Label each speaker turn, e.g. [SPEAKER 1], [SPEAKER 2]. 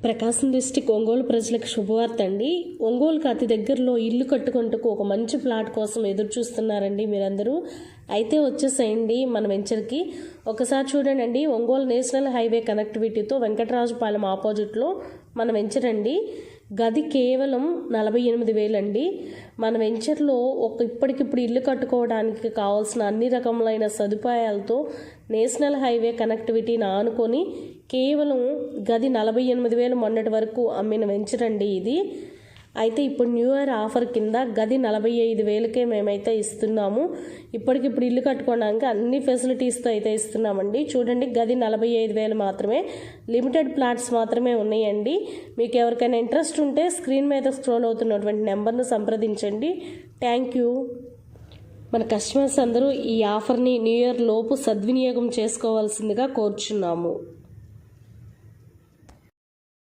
[SPEAKER 1] ప్రకాశం district Ongole ప్రజలకు శుభవార్త అండి. ఒంగోలుకి అతి దగ్గరలో ఇల్లు కట్టుకుంటూ ఒక మంచి ప్లాట్ కోసం ఎదురు చూస్తున్నారండి మీరందరూ. అయితే వచ్చేసేయండి మన వెంచర్కి. ఒకసారి చూడండి, ఒంగోలు నేషనల్ హైవే కనెక్టివిటీతో వెంకటరాజుపాలెం ఆపోజిట్లో మన వెంచర్ అండి. గది కేవలం 48,000 అండి. మన వెంచర్లో ఇప్పటికిప్పుడు ఇల్లు కట్టుకోవడానికి కావాల్సిన అన్ని రకములైన సదుపాయాలతో నేషనల్ హైవే కనెక్టివిటీని ఆనుకొని కేవలం గది 48,000 మొన్నటి వరకు అమ్మిన వెంచర్ అండి ఇది. అయితే ఇప్పుడు న్యూ ఇయర్ ఆఫర్ కింద గది 45,000కే మేమైతే ఇస్తున్నాము. ఇప్పటికిప్పుడు ఇల్లు కట్టుకోవడానికి అన్ని ఫెసిలిటీస్తో అయితే ఇస్తున్నామండి. చూడండి, గది 45,000 మాత్రమే. లిమిటెడ్ ప్లాట్స్ మాత్రమే ఉన్నాయండి. మీకు ఎవరికైనా ఇంట్రెస్ట్ ఉంటే స్క్రీన్ మీద స్క్రోల్ అవుతున్నటువంటి నెంబర్ను సంప్రదించండి. Thank you. మన కస్టమర్స్ అందరూ ఈ ఆఫర్ని న్యూ ఇయర్ లోపు సద్వినియోగం చేసుకోవాల్సిందిగా కోరుచున్నాము.